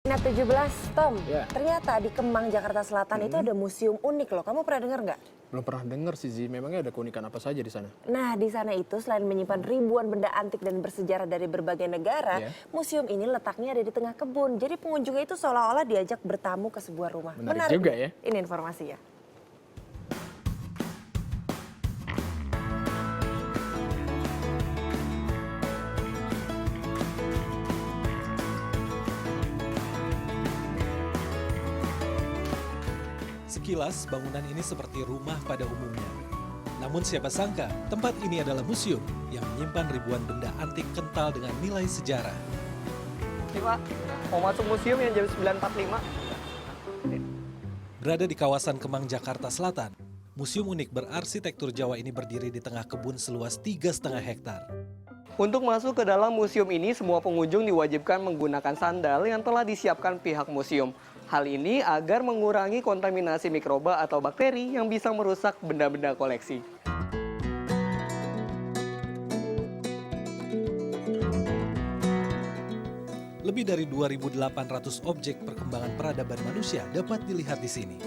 Nah 17, Tom, Ya. ternyata di Kemang, Jakarta Selatan itu ada museum unik loh. Kamu pernah dengar nggak? Belum pernah dengar sih, Zi. Memangnya ada keunikan apa saja di sana? Nah di sana itu selain menyimpan ribuan benda antik dan bersejarah dari berbagai negara, Ya. museum ini letaknya ada di tengah kebun. Jadi pengunjungnya itu seolah-olah diajak bertamu ke sebuah rumah. Menarik juga ya. Ini informasinya. Sekilas, bangunan ini seperti rumah pada umumnya. Namun siapa sangka, tempat ini adalah museum yang menyimpan ribuan benda antik kental dengan nilai sejarah. Nih Pak, mau masuk museum yang jam 9.45. Berada di kawasan Kemang, Jakarta Selatan, museum unik berarsitektur Jawa ini berdiri di tengah kebun seluas 3,5 hektar. Untuk masuk ke dalam museum ini, semua pengunjung diwajibkan menggunakan sandal yang telah disiapkan pihak museum. Hal ini agar mengurangi kontaminasi mikroba atau bakteri yang bisa merusak benda-benda koleksi. Lebih dari 2.800 objek perkembangan peradaban manusia dapat dilihat di sini.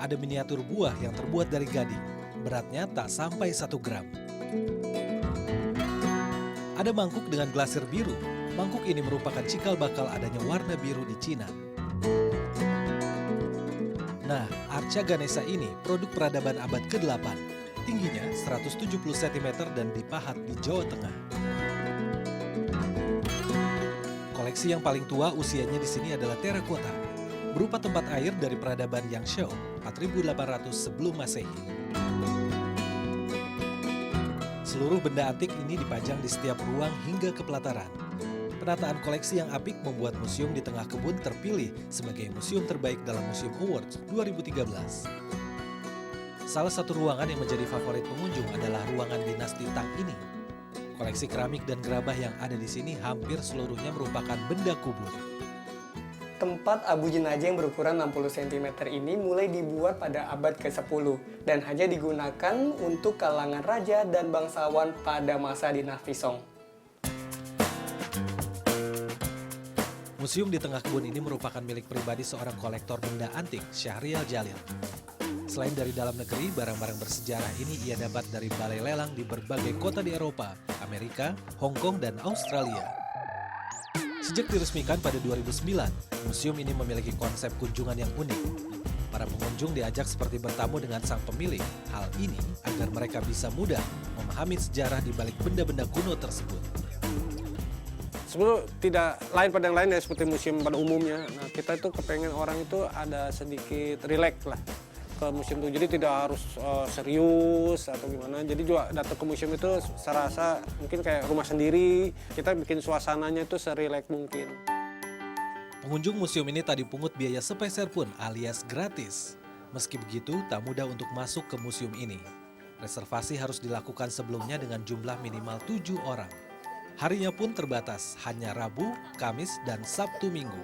Ada miniatur buah yang terbuat dari gading, beratnya tak sampai 1 gram. Ada mangkuk dengan glasir biru. Mangkuk ini merupakan cikal bakal adanya warna biru di Cina. Nah, arca Ganesha ini produk peradaban abad ke-8. Tingginya 170 cm dan dipahat di Jawa Tengah. Koleksi yang paling tua usianya di sini adalah terakota, berupa tempat air dari peradaban Yangzhou 4800 sebelum Masehi. Seluruh benda antik ini dipajang di setiap ruang hingga ke pelataran. Penataan koleksi yang apik membuat museum di tengah kebun terpilih sebagai museum terbaik dalam Museum Awards 2013. Salah satu ruangan yang menjadi favorit pengunjung adalah ruangan dinasti Tang ini. Koleksi keramik dan gerabah yang ada di sini hampir seluruhnya merupakan benda kubur. Tempat abu jenazah yang berukuran 60 cm ini mulai dibuat pada abad ke-10 dan hanya digunakan untuk kalangan raja dan bangsawan pada masa dinasti Song. Museum di tengah kebun ini merupakan milik pribadi seorang kolektor benda antik, Syahrial Jalil. Selain dari dalam negeri, barang-barang bersejarah ini ia dapat dari balai lelang di berbagai kota di Eropa, Amerika, Hong Kong, dan Australia. Sejak diresmikan pada 2009, museum ini memiliki konsep kunjungan yang unik. Para pengunjung diajak seperti bertamu dengan sang pemilik. Hal ini agar mereka bisa mudah memahami sejarah di balik benda-benda kuno tersebut. Sebenarnya tidak lain pada yang lain ya seperti museum pada umumnya. Nah kita itu kepengen orang itu ada sedikit rileks lah ke museum itu. Jadi tidak harus serius atau gimana. Jadi juga datang ke museum itu saya rasa mungkin kayak rumah sendiri. Kita bikin suasananya itu serileks mungkin. Pengunjung museum ini tak dipungut biaya sepeser pun alias gratis. Meski begitu, tak mudah untuk masuk ke museum ini. Reservasi harus dilakukan sebelumnya dengan jumlah minimal 7 orang. Harinya pun terbatas, hanya Rabu, Kamis, dan Sabtu Minggu.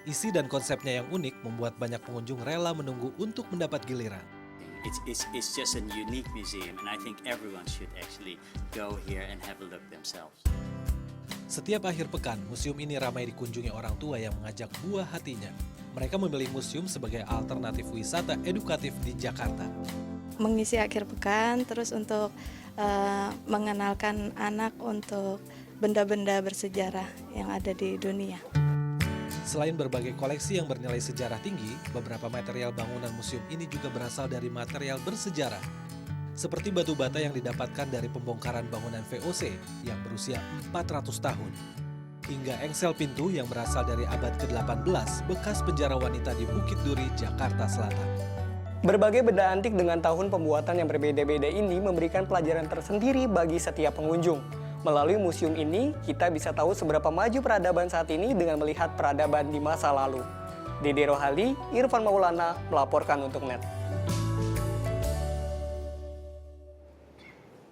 Isi dan konsepnya yang unik membuat banyak pengunjung rela menunggu untuk mendapat giliran. It's just a unique museum, and I think everyone should actually go here and have a look themselves. Setiap akhir pekan, museum ini ramai dikunjungi orang tua yang mengajak buah hatinya. Mereka memilih museum sebagai alternatif wisata edukatif di Jakarta. Mengisi akhir pekan, terus untuk mengenalkan anak untuk benda-benda bersejarah yang ada di dunia. Selain berbagai koleksi yang bernilai sejarah tinggi, beberapa material bangunan museum ini juga berasal dari material bersejarah. Seperti batu bata yang didapatkan dari pembongkaran bangunan VOC yang berusia 400 tahun. Hingga engsel pintu yang berasal dari abad ke-18 bekas penjara wanita di Bukit Duri, Jakarta Selatan. Berbagai benda antik dengan tahun pembuatan yang berbeda-beda ini memberikan pelajaran tersendiri bagi setiap pengunjung. Melalui museum ini, kita bisa tahu seberapa maju peradaban saat ini dengan melihat peradaban di masa lalu. Dede Rohali, Irfan Maulana melaporkan untuk NET.